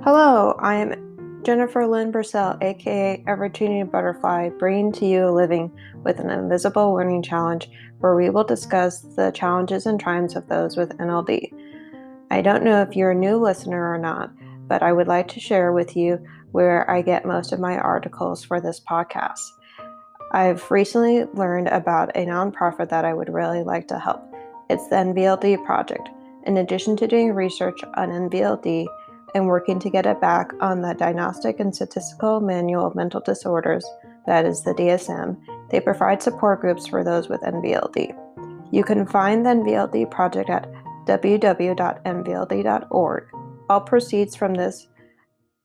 Hello, I am Jennifer Lynn Purcell, aka Ever-Changing Butterfly, bringing to you Living with an Invisible Learning Challenge, where we will discuss the challenges and triumphs of those with NLD. I don't know if you're a new listener or not, but I would like to share with you where I get most of my articles for this podcast. I've recently learned about a nonprofit that I would really like to help. It's the NVLD Project. In addition to doing research on NVLD and working to get it back on the Diagnostic and Statistical Manual of Mental Disorders, that is the DSM, they provide support groups for those with NVLD. You can find the NVLD Project at www.nvld.org. All proceeds from this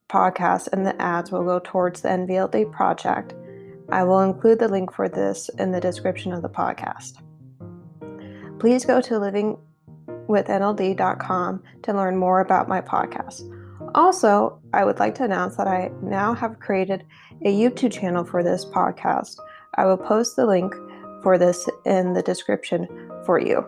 podcast and the ads will go towards the NVLD Project. I will include the link for this in the description of the podcast. Please go to livingwithnld.com to learn more about my podcast. Also, I would like to announce that I now have created a YouTube channel for this podcast. I will post the link for this in the description for you.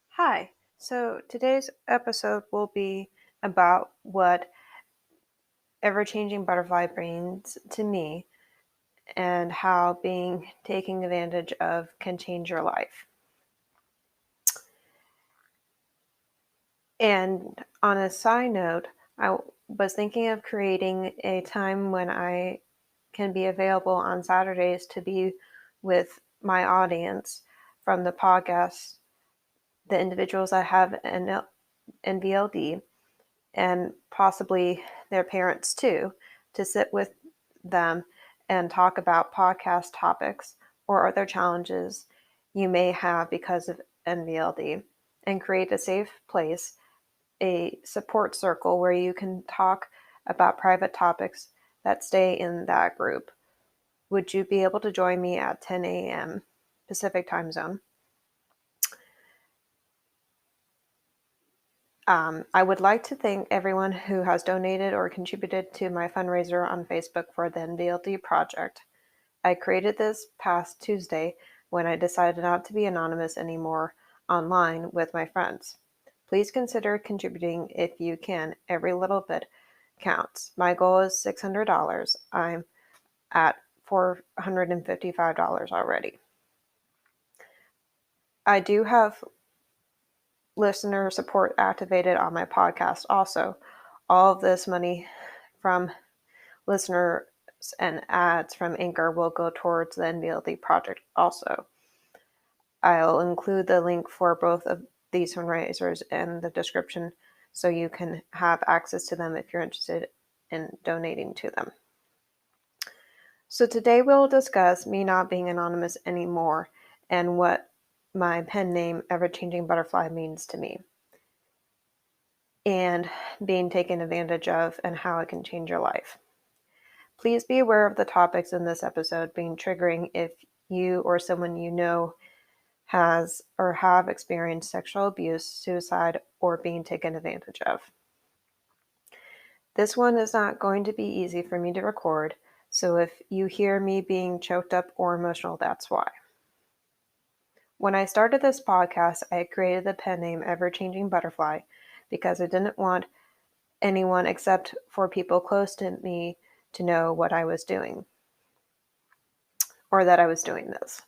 Hi, so today's episode will be about what ever-changing butterfly brings to me and how taking advantage of can change your life. And on a side note, I was thinking of creating a time when I can be available on Saturdays to be with my audience from the podcast, the individuals that have NVLD, and possibly their parents too, to sit with them and talk about podcast topics or other challenges you may have because of NVLD, and create a safe place, a support circle where you can talk about private topics that stay in that group. Would you be able to join me at 10 a.m. Pacific time zone? I would like to thank everyone who has donated or contributed to my fundraiser on Facebook for the NVLD Project. I created this past Tuesday when I decided not to be anonymous anymore online with my friends. Please consider contributing if you can. Every little bit counts. My goal is $600. I'm at $455 already. I do have listener support activated on my podcast also. All of this money from listeners and ads from Anchor will go towards the NVLD project also. I'll include the link for both of these fundraisers in the description so you can have access to them if you're interested in donating to them. So today we'll discuss me not being anonymous anymore and what my pen name Ever-Changing Butterfly means to me, and being taken advantage of and how it can change your life. Please be aware of the topics in this episode being triggering if you or someone you know has or have experienced sexual abuse, suicide, or being taken advantage of. This one is not going to be easy for me to record, so if you hear me being choked up or emotional, that's why. When I started this podcast, I created the pen name Ever-Changing Butterfly because I didn't want anyone except for people close to me to know what I was doing, or that I was doing this.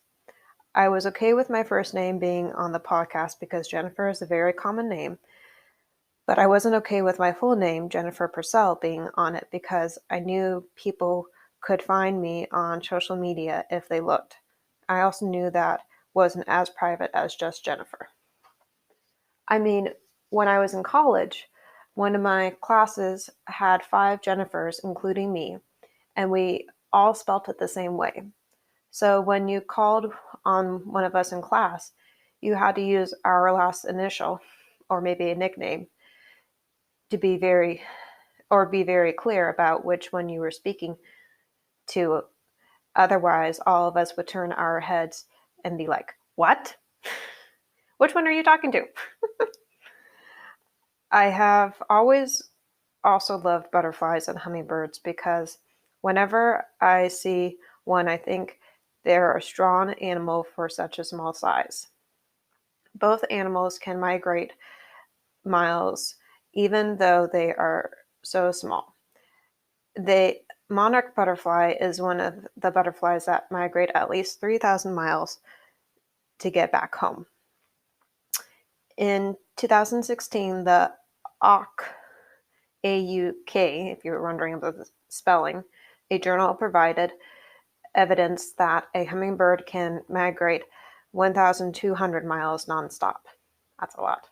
I was okay with my first name being on the podcast because Jennifer is a very common name, but I wasn't okay with my full name, Jennifer Purcell, being on it because I knew people could find me on social media if they looked. I also knew that wasn't as private as just Jennifer. I mean, when I was in college, one of my classes had 5 Jennifers, including me, and we all spelt it the same way. So when you called on one of us in class, you had to use our last initial, or maybe a nickname, to be very clear about which one you were speaking to. Otherwise, all of us would turn our heads and be like, "What? Which one are you talking to?" I have always also loved butterflies and hummingbirds because whenever I see one, I think they're a strong animal for such a small size. Both animals can migrate miles, even though they are so small. The monarch butterfly is one of the butterflies that migrate at least 3,000 miles to get back home. In 2016, the AUK, A-U-K, if you were wondering about the spelling, a journal provided evidence that a hummingbird can migrate 1,200 miles nonstop. That's a lot.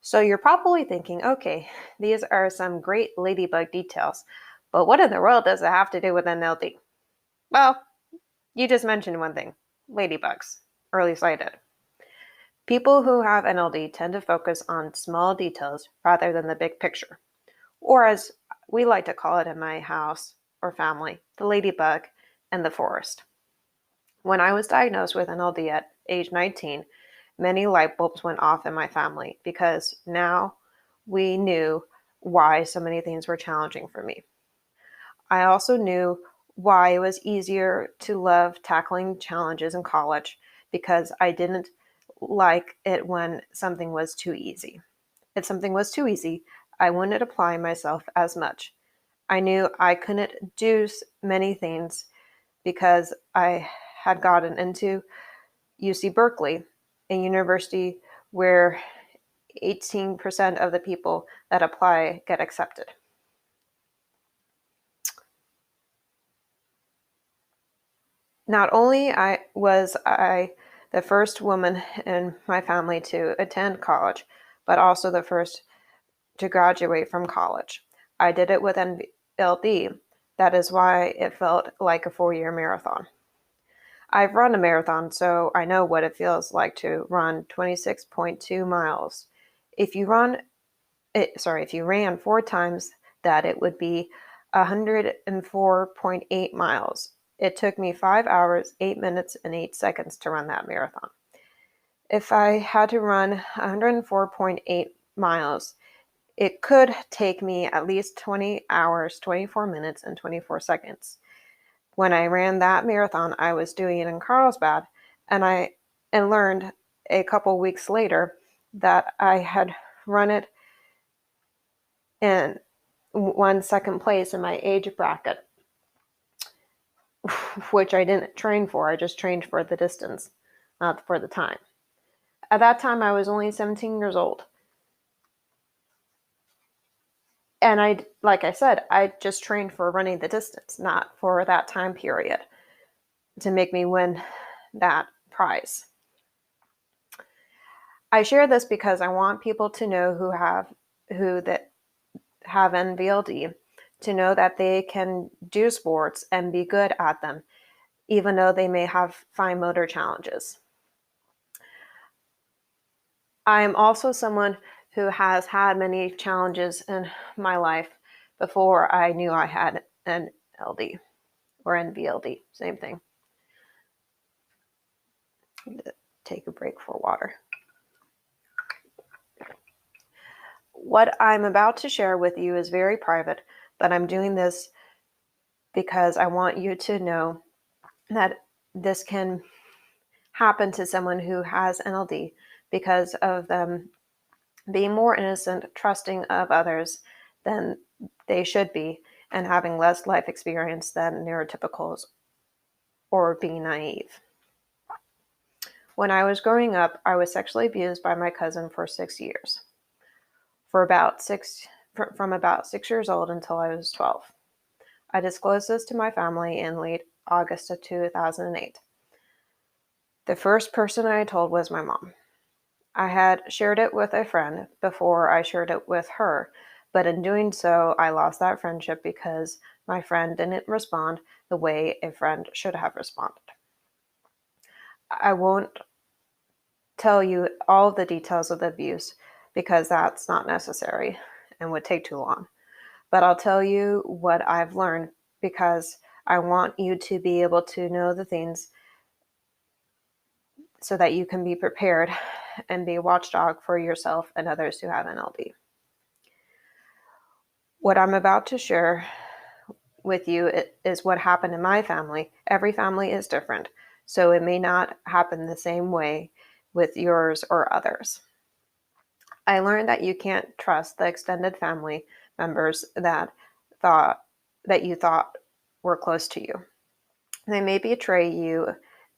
So you're probably thinking, okay, these are some great ladybug details, but what in the world does it have to do with NLD? Well, you just mentioned one thing, ladybugs, or at least I did. People who have NLD tend to focus on small details rather than the big picture, or as we like to call it in my house or family, the ladybug and the forest. When I was diagnosed with NLD at age 19, many light bulbs went off in my family because now we knew why so many things were challenging for me. I also knew why it was easier to love tackling challenges in college because I didn't like it when something was too easy. If something was too easy, I wouldn't apply myself as much. I knew I couldn't do many things because I had gotten into UC Berkeley, a university where 18% of the people that apply get accepted. Not only was I the first woman in my family to attend college, but also the first to graduate from college. I did it with NLD. That is why it felt like a 4-year marathon. I've run a marathon, so I know what it feels like to run 26.2 miles. If you ran 4 times that, it would be 104.8 miles. It took me 5 hours, 8 minutes, and 8 seconds to run that marathon. If I had to run 104.8 miles, it could take me at least 20 hours, 24 minutes, and 24 seconds. When I ran that marathon, I was doing it in Carlsbad, and learned a couple weeks later that I had run it in one second place in my age bracket, which I didn't train for. I just trained for the distance, not for the time. At that time, I was only 17 years old. And like I said, I just trained for running the distance, not for that time period to make me win that prize. I share this because I want people to know who have NVLD to know that they can do sports and be good at them, even though they may have fine motor challenges. I'm also someone who has had many challenges in my life before I knew I had an LD or NVLD, same thing. Take a break for water. What I'm about to share with you is very private, but I'm doing this because I want you to know that this can happen to someone who has NLD because of them being more innocent, trusting of others than they should be, and having less life experience than neurotypicals or being naive. When I was growing up, I was sexually abused by my cousin for 6 years. From about 6 years old until I was 12. I disclosed this to my family in late August of 2008. The first person I told was my mom. I had shared it with a friend before I shared it with her, but in doing so, I lost that friendship because my friend didn't respond the way a friend should have responded. I won't tell you all of the details of the abuse because that's not necessary and would take too long. But I'll tell you what I've learned because I want you to be able to know the things so that you can be prepared and be a watchdog for yourself and others who have NLD. What I'm about to share with you is what happened in my family. Every family is different, so it may not happen the same way with yours or others. I learned that you can't trust the extended family members that you thought were close to you. They may betray you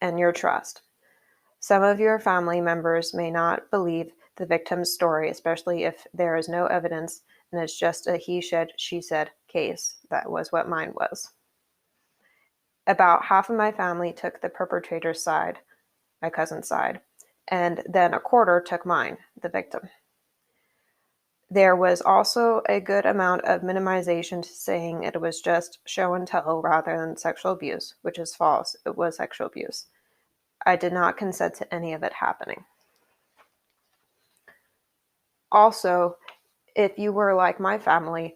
and your trust. Some of your family members may not believe the victim's story, especially if there is no evidence and it's just a he said, she said case. That was what mine was. About half of my family took the perpetrator's side, my cousin's side, and then a quarter took mine, the victim. There was also a good amount of minimization to saying it was just show and tell rather than sexual abuse, which is false. It was sexual abuse. I did not consent to any of it happening. Also, if you were like my family,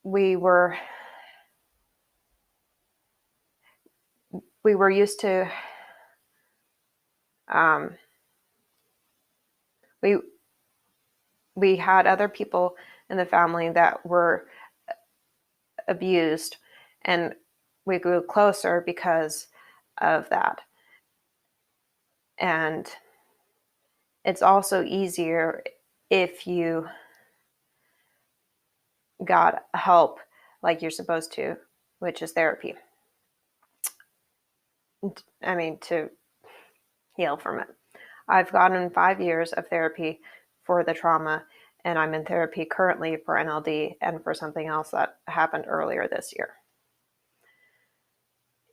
we were used to we had other people in the family that were abused, and we grew closer because of that. And it's also easier if you got help like you're supposed to, which is therapy. I mean, to heal from it. I've gotten 5 years of therapy for the trauma, and I'm in therapy currently for NLD and for something else that happened earlier this year.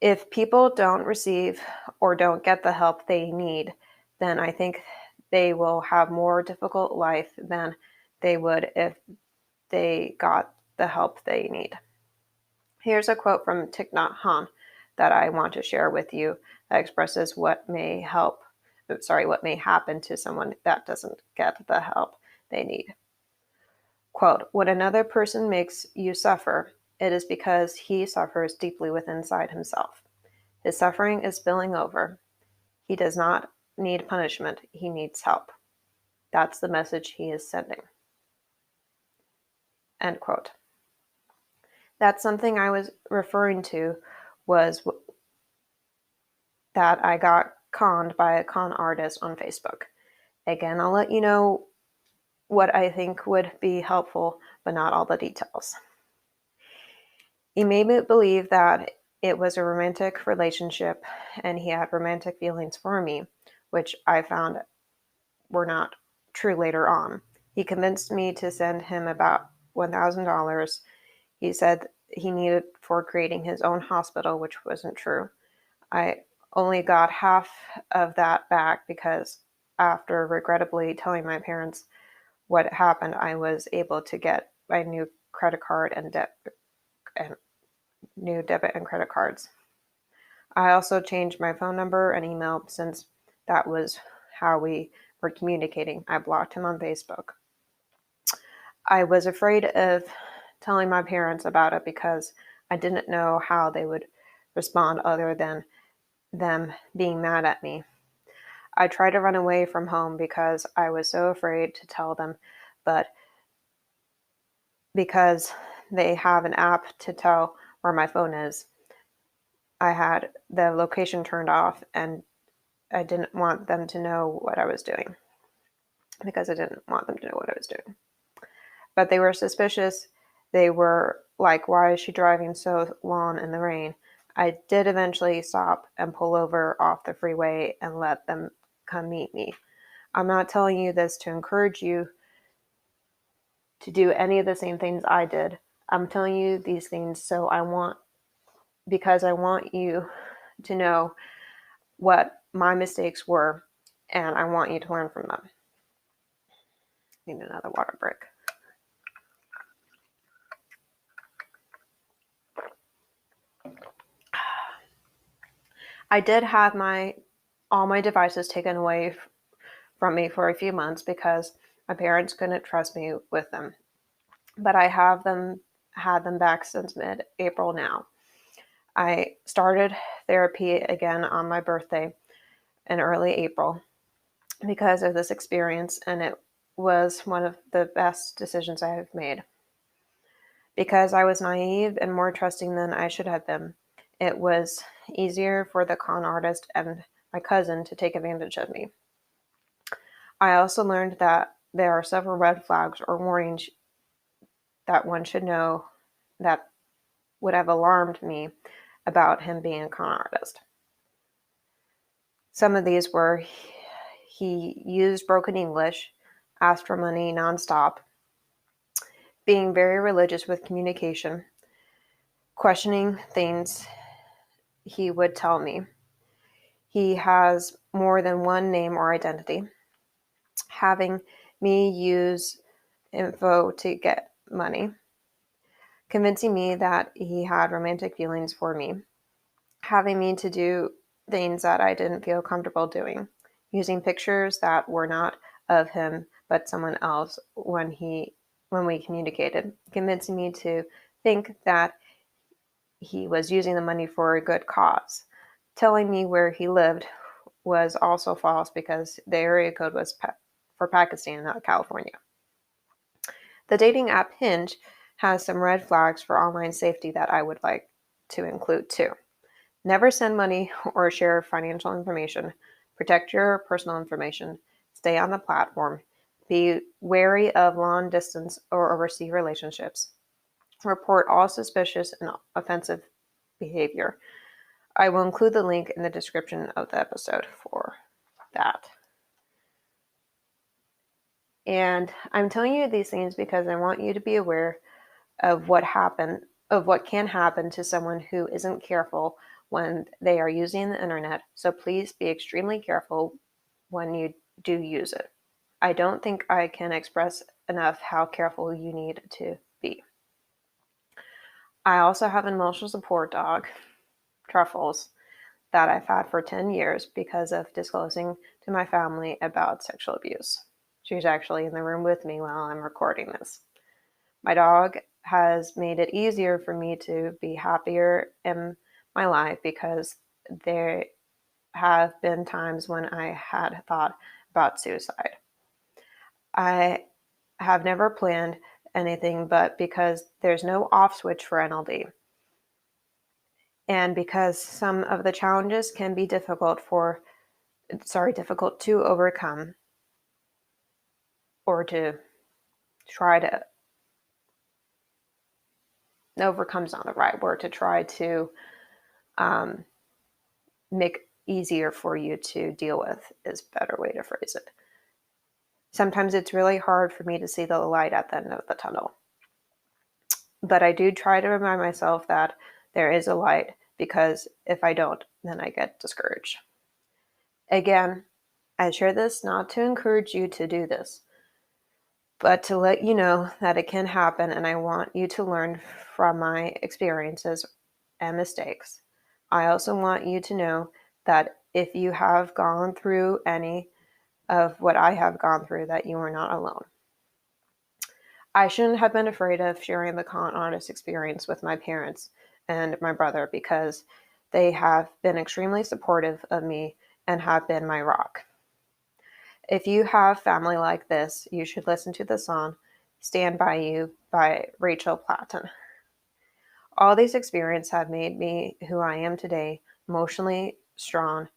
If people don't receive or don't get the help they need, then I think they will have more difficult life than they would if they got the help they need. Here's a quote from Thich Nhat Hanh that I want to share with you that expresses what may happen to someone that doesn't get the help they need. Quote, when another person makes you suffer, it is because he suffers deeply within inside himself. His suffering is spilling over. He does not need punishment. He needs help. That's the message he is sending. End quote. That's something I was referring to was that I got conned by a con artist on Facebook. Again, I'll let you know what I think would be helpful, but not all the details. He made me believe that it was a romantic relationship and he had romantic feelings for me, which I found were not true later on. He convinced me to send him about $1,000 he said he needed for creating his own hospital, which wasn't true. I only got half of that back because after regrettably telling my parents what happened, I was able to get my new credit card and new debit and credit cards. I also changed my phone number and email since that was how we were communicating. I blocked him on Facebook. I was afraid of telling my parents about it because I didn't know how they would respond other than them being mad at me. I tried to run away from home because I was so afraid to tell them, but because they have an app to tell where my phone is, I had the location turned off and I didn't want them to know what I was doing because I didn't want them to know what I was doing. But they were suspicious. They were like, why is she driving so long in the rain? I did eventually stop and pull over off the freeway and let them come meet me. I'm not telling you this to encourage you to do any of the same things I did. I'm telling you these things because I want you to know what my mistakes were, and I want you to learn from them. Need another water break. I did have all my devices taken away from me for a few months because my parents couldn't trust me with them. But I had them back since mid-April now. I started therapy again on my birthday in early April because of this experience, and it was one of the best decisions I have made. Because I was naive and more trusting than I should have been, it was easier for the con artist and my cousin to take advantage of me. I also learned that there are several red flags or warnings that one should know that would have alarmed me about him being a con artist. Some of these were he used broken English, asked for money nonstop, being very religious with communication, questioning things he would tell me. He has more than one name or identity, having me use info to get money, convincing me that he had romantic feelings for me, having me to do things that I didn't feel comfortable doing, using pictures that were not of him but someone else when we communicated, convincing me to think that he was using the money for a good cause. Telling me where he lived was also false because the area code was for Pakistan, not California. The dating app Hinge has some red flags for online safety that I would like to include too. Never send money or share financial information. Protect your personal information. Stay on the platform. Be wary of long distance or overseas relationships. Report all suspicious and offensive behavior. I will include the link in the description of the episode for that. And I'm telling you these things because I want you to be aware of what can happen to someone who isn't careful when they are using the internet. So please be extremely careful when you do use it. I don't think I can express enough how careful you need to be. I also have an emotional support dog, Truffles, that I've had for 10 years because of disclosing to my family about sexual abuse. She's actually in the room with me while I'm recording this. My dog has made it easier for me to be happier in my life because there have been times when I had thought about suicide. I have never planned anything, but because there's no off switch for NLD, and because some of the challenges can be difficult to overcome, or to try to overcome's not the right word, to try to make easier for you to deal with is a better way to phrase it. Sometimes it's really hard for me to see the light at the end of the tunnel. But I do try to remind myself that there is a light, because if I don't, then I get discouraged. Again, I share this not to encourage you to do this, but to let you know that it can happen, and I want you to learn from my experiences and mistakes. I also want you to know that if you have gone through any of what I have gone through, that you are not alone. I shouldn't have been afraid of sharing the con artist experience with my parents and my brother, because they have been extremely supportive of me and have been my rock. If you have family like this, you should listen to the song Stand By You by Rachel Platten. All these experiences have made me who I am today, emotionally strong.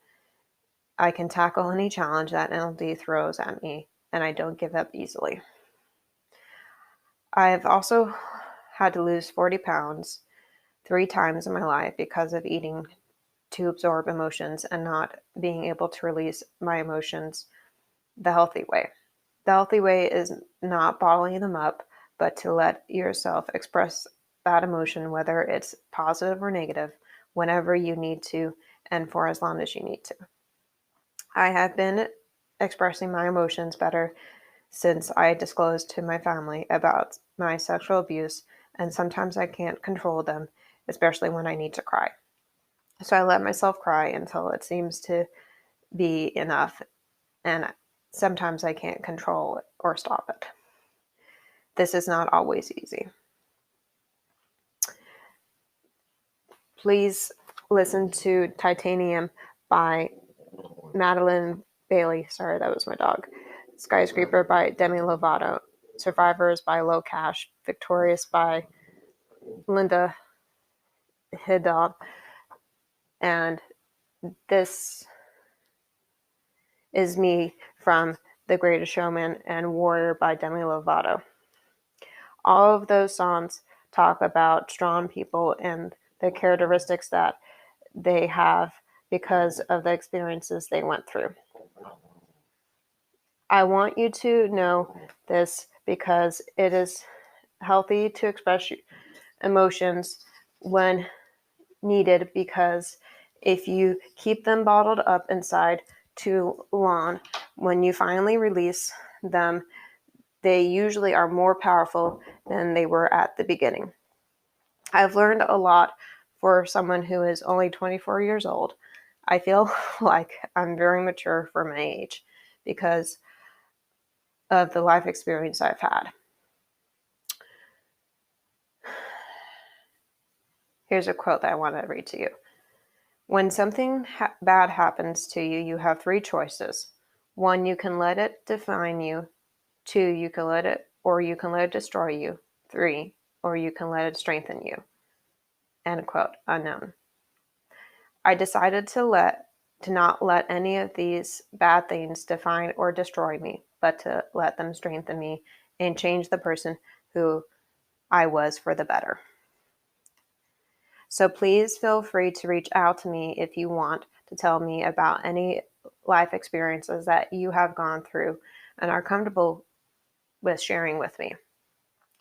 I can tackle any challenge that NLD throws at me, and I don't give up easily. I've also had to lose 40 pounds 3 times in my life because of eating to absorb emotions and not being able to release my emotions the healthy way. The healthy way is not bottling them up, but to let yourself express that emotion, whether it's positive or negative, whenever you need to and for as long as you need to. I have been expressing my emotions better since I disclosed to my family about my sexual abuse, and sometimes I can't control them, especially when I need to cry. So I let myself cry until it seems to be enough, and sometimes I can't control it or stop it. This is not always easy. Please listen to Titanium by Madeline Bailey. Sorry, that was my dog. Skyscraper by Demi Lovato. Survivors by Low Cash. Victorious by Linda Hidalgo. And this is me from The Greatest Showman, and Warrior by Demi Lovato. All of those songs talk about strong people and the characteristics that they have because of the experiences they went through. I want you to know this because it is healthy to express emotions when needed, because if you keep them bottled up inside too long, when you finally release them, they usually are more powerful than they were at the beginning. I've learned a lot for someone who is only 24 years old. I feel like I'm very mature for my age because of the life experience I've had. Here's a quote that I want to read to you. When something bad happens to you, you have three choices. 1, you can let it define you. 2, you can let it destroy you. 3, or you can let it strengthen you. End quote. Unknown. I decided to not let any of these bad things define or destroy me, but to let them strengthen me and change the person who I was for the better. So please feel free to reach out to me if you want to tell me about any life experiences that you have gone through and are comfortable with sharing with me.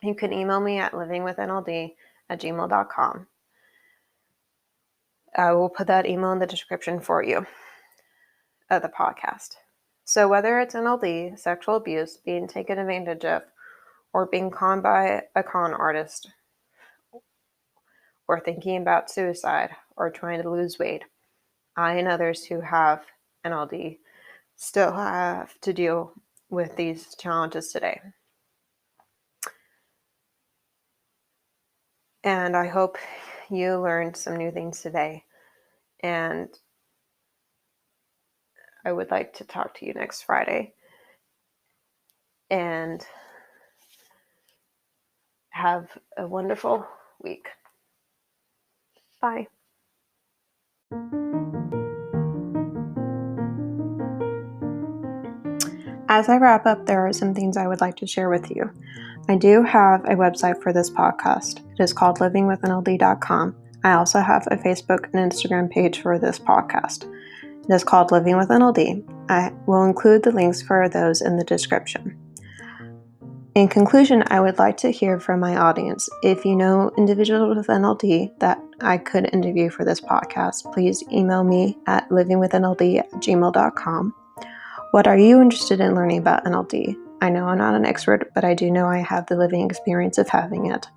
You can email me at livingwithnld@gmail.com. I will put that email in the description for you of the podcast. So whether it's NLD, sexual abuse, being taken advantage of, or being conned by a con artist, or thinking about suicide, or trying to lose weight, I and others who have NLD still have to deal with these challenges today. And I hope you learned some new things today. And I would like to talk to you next Friday. And have a wonderful week. Bye. As I wrap up, there are some things I would like to share with you. I do have a website for this podcast. It is called livingwithnld.com. I also have a Facebook and Instagram page for this podcast. It is called Living with NLD. I will include the links for those in the description. In conclusion, I would like to hear from my audience. If you know individuals with NLD that I could interview for this podcast, please email me at livingwithnld@gmail.com. What are you interested in learning about NLD? I know I'm not an expert, but I do know I have the living experience of having it.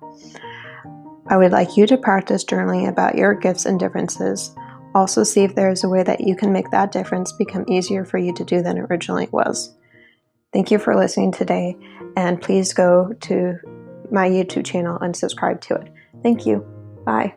I would like you to practice journaling about your gifts and differences. Also see if there is a way that you can make that difference become easier for you to do than originally it was. Thank you for listening today, and please go to my YouTube channel and subscribe to it. Thank you. Bye.